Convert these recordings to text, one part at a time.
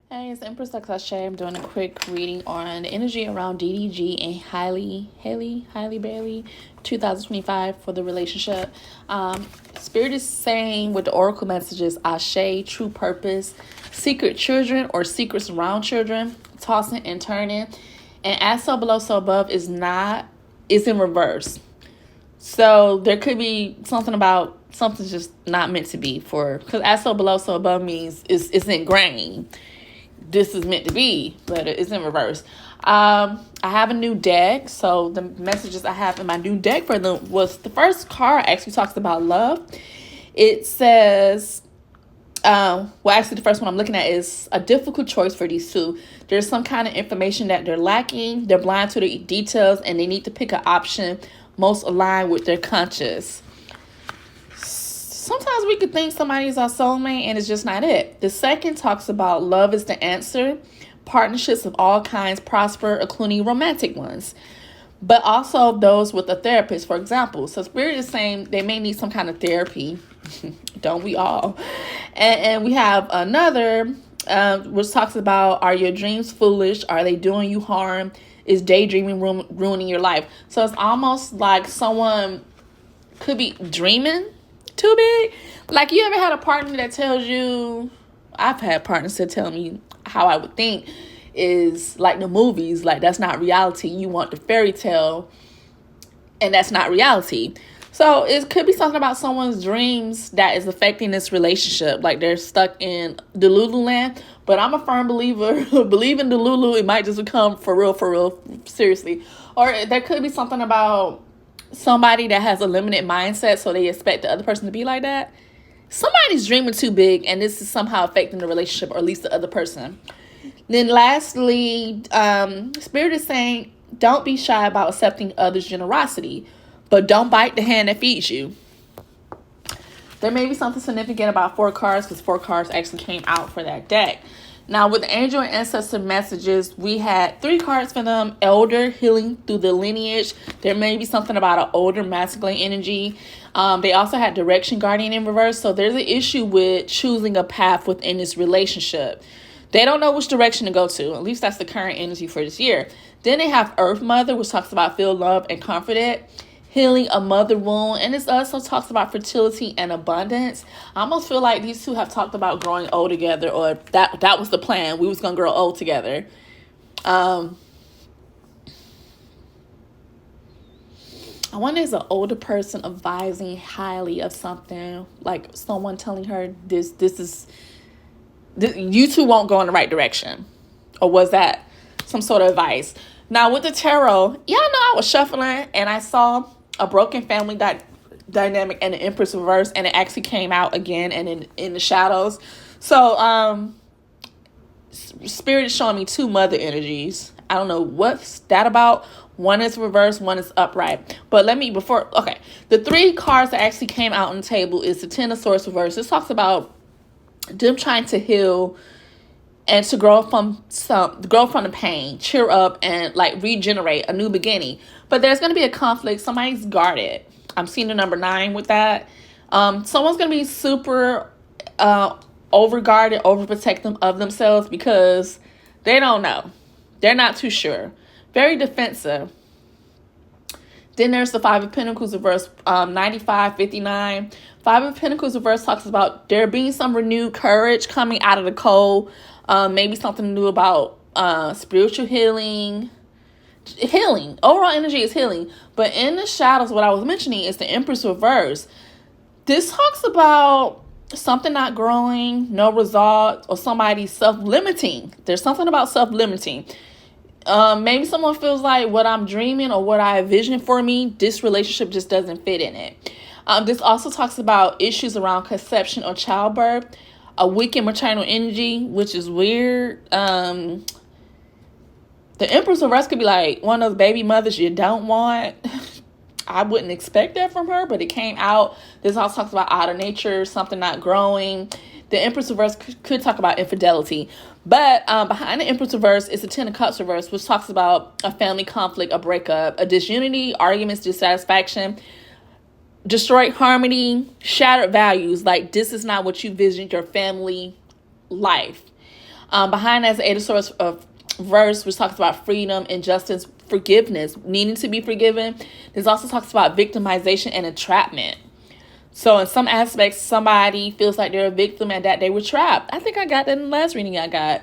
Hey, it's Empress LuxAse. I'm doing a quick reading on the energy around DDG and Halle Bailey 2025 for the relationship. Spirit is saying with the oracle messages, Ashe, true purpose, secret children or secrets around children, tossing and turning. And as so below, so above is in reverse. So there could be something about something's just not meant to be because as so below, so above means it's ingrained. This is meant to be, but it's in reverse. I have a new deck, so the messages I have in my new deck for them was the first card actually talks about love. It says, actually the first one I'm looking at is a difficult choice for these two. There's some kind of information that they're lacking. They're blind to the details, and they need to pick an option most aligned with their conscience. Sometimes we could think somebody is our soulmate and it's just not it. The second talks about love is the answer. Partnerships of all kinds prosper, including romantic ones. But also those with a therapist, for example. So Spirit is saying they may need some kind of therapy. Don't we all? And we have another which talks about, are your dreams foolish? Are they doing you harm? Is daydreaming ruining your life? So it's almost like someone could be dreaming too big. Like, you ever had a partner that tells you, I've had partners that tell me how I would think is like the movies, like that's not reality. You want the fairy tale and that's not reality. So it could be something about someone's dreams that is affecting this relationship. Like they're stuck in Delulu land. But I'm a firm believer, believe in Delulu, it might just become for real, seriously. Or there could be something about somebody that has a limited mindset, so they expect the other person to be like that. Somebody's dreaming too big, and this is somehow affecting the relationship, or at least the other person. Then lastly, Spirit is saying, don't be shy about accepting others' generosity, but don't bite the hand that feeds you. There may be something significant about 4 cards, because 4 cards actually came out for that deck. Now, with the angel and ancestor messages, we had 3 cards for them. Elder, healing through the lineage. There may be something about an older masculine energy. They also had direction, guardian in reverse. So there's an issue with choosing a path within this relationship. They don't know which direction to go to. At least that's the current energy for this year. Then they have Earth Mother, which talks about feel loved and comforted. Healing a mother wound, and it also talks about fertility and abundance. I almost feel like these two have talked about growing old together, or that was the plan. We was gonna grow old together. I wonder, is an older person advising highly of something, like someone telling her this you two won't go in the right direction, or was that some sort of advice? Now with the tarot, y'all know I was shuffling and I saw a broken family dynamic and the Empress reverse, and it actually came out again and in the shadows. So Spirit is showing me 2 mother energies. I don't know what's that about. One is reverse, one is upright. But the 3 cards that actually came out on the table is the Ten of Swords reverse. This talks about them trying to heal and to grow from the pain, cheer up, and like regenerate, a new beginning. But there's going to be a conflict. Somebody's guarded. I'm seeing the number 9 with that. Someone's going to be super overguarded, overprotective of themselves because they don't know. They're not too sure. Very defensive. Then there's the 5 of Pentacles reverse, 95, 59. 5 of Pentacles reverse talks about there being some renewed courage coming out of the cold. Maybe something new about spiritual healing. Overall energy is healing. But in the shadows, what I was mentioning is the Empress reverse. This talks about something not growing, no result, or somebody self-limiting. There's something about self-limiting. Maybe someone feels like what I'm dreaming or what I envision for me, this relationship just doesn't fit in it. This also talks about issues around conception or childbirth. A weakened maternal energy, which is weird. The Empress reverse could be like one of those baby mothers you don't want. I wouldn't expect that from her, but it came out. This also talks about outer nature, something not growing. The Empress reverse could talk about infidelity. But behind the Empress reverse is the Ten of Cups reverse, which talks about a family conflict, a breakup, a disunity, arguments, dissatisfaction, destroyed harmony, shattered values. Like, this is not what you visioned your family life. Behind that is the Eight of Swords verse, which talks about freedom, injustice, forgiveness, needing to be forgiven. This also talks about victimization and entrapment. So in some aspects, somebody feels like they're a victim and that they were trapped. I think I got that in the last reading I got.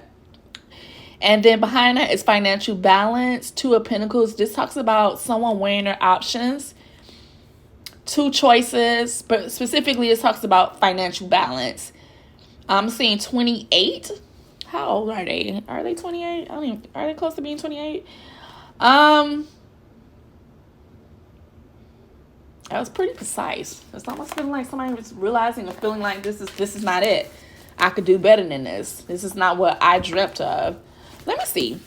And then behind that is financial balance, Two of Pentacles. This talks about someone weighing their options, two choices, but specifically it talks about financial balance. I'm seeing 28. How old are they? Are they 28? Are they close to being 28? That was pretty precise. It's almost feeling like somebody was realizing or feeling like this is not it. I could do better than this. This is not what I dreamt of. Let me see.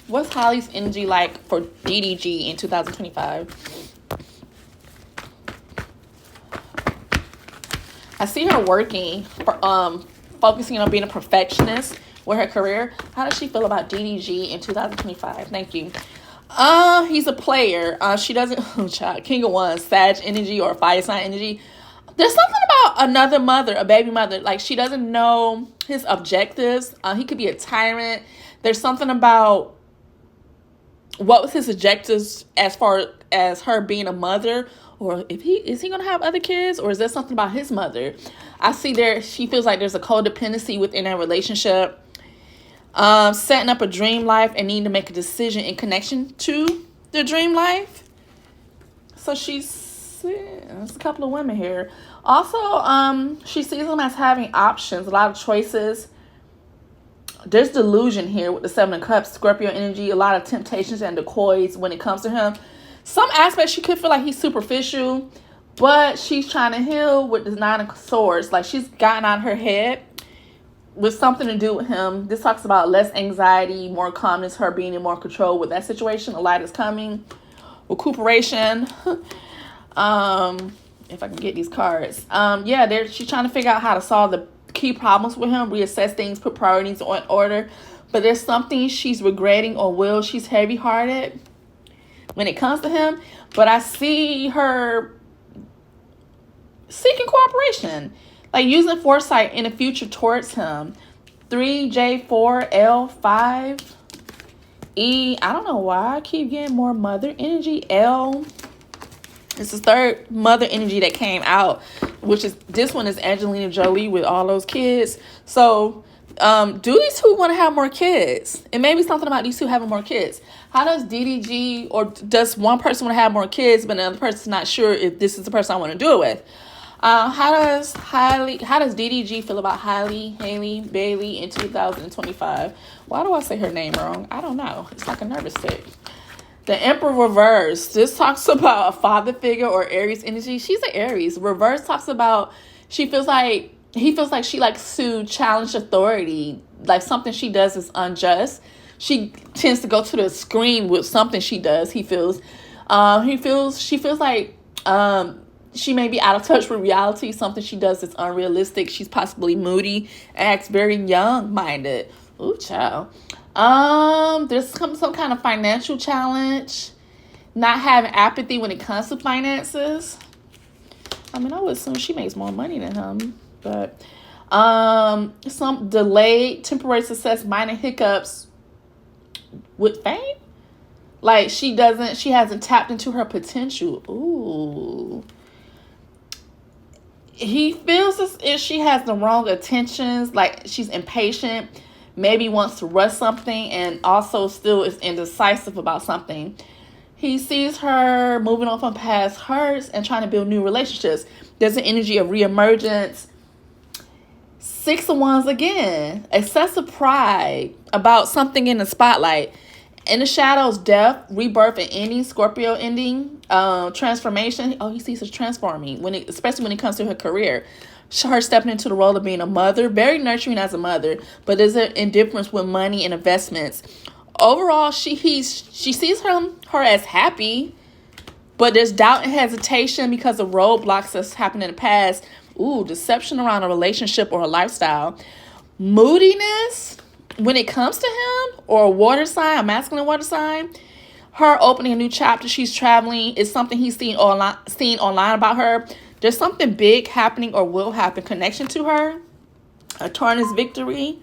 What's Holly's energy like for DDG in 2025? I see her working for, focusing on being a perfectionist with her career. How does she feel about DDG in 2025? Thank you. He's a player. She doesn't, King of Wands, Sag energy or fire sign energy. There's something about another mother, a baby mother. Like, she doesn't know his objectives. He could be a tyrant. There's something about what was his objectives as far as her being a mother, or is he going to have other kids, or is there something about his mother? I see she feels like there's a codependency within their relationship. Setting up a dream life and needing to make a decision in connection to the dream life. So there's a couple of women here. Also, she sees them as having options, a lot of choices. There's delusion here with the Seven of Cups, Scorpio energy, a lot of temptations and decoys when it comes to him. Some aspects she could feel like he's superficial, but she's trying to heal with the Nine of Swords. Like, she's gotten out of her head with something to do with him. This talks about less anxiety, more calmness, her being in more control with that situation. A light is coming. Recuperation. If I can get these cards. She's trying to figure out how to solve the key problems with him, reassess things, put priorities in order. But there's something she's regretting or will. She's heavy-hearted when it comes to him. But I see her seeking cooperation, like using foresight in the future towards him. 3J4L5 E. I don't know why I keep getting more mother energy. L. It's the third mother energy that came out, which is, this one is Angelina Jolie with all those kids. So do these two want to have more kids? It may be something about these two having more kids. How does DDG, or does one person want to have more kids but another person's not sure if this is the person I want to do it with? How does DDG feel about Halle Bailey in 2025? Why do I say her name wrong? I don't know. It's like a nervous tick. The Emperor reverse. This talks about a father figure or Aries energy. She's an Aries. Reverse talks about he feels like she likes to challenge authority. Like, something she does is unjust. She tends to go to the extreme with something she does. She feels like she may be out of touch with reality. Something she does is unrealistic. She's possibly moody, acts very young-minded. Ooh, child. There's some kind of financial challenge. Not having apathy when it comes to finances. I mean, I would assume she makes more money than him. But some delayed temporary success, minor hiccups with fame. Like, she hasn't tapped into her potential. Ooh. He feels as if she has the wrong intentions, like she's impatient, maybe wants to rush something, and also still is indecisive about something. He sees her moving on from past hurts and trying to build new relationships. There's an energy of reemergence. 6 of Wands again. Excessive pride about something in the spotlight. In the shadows, death, rebirth, and ending. Scorpio ending. Transformation. Oh, he sees her transforming, especially when it comes to her career. Her stepping into the role of being a mother. Very nurturing as a mother, but there's an indifference with money and investments. Overall, she sees her as happy, but there's doubt and hesitation because of roadblocks that's happened in the past. Ooh, deception around a relationship or a lifestyle. Moodiness when it comes to him, or a water sign, a masculine water sign. Her opening a new chapter, she's traveling, is something he's seen online about her. There's something big happening or will happen connection to her. A Taurus victory.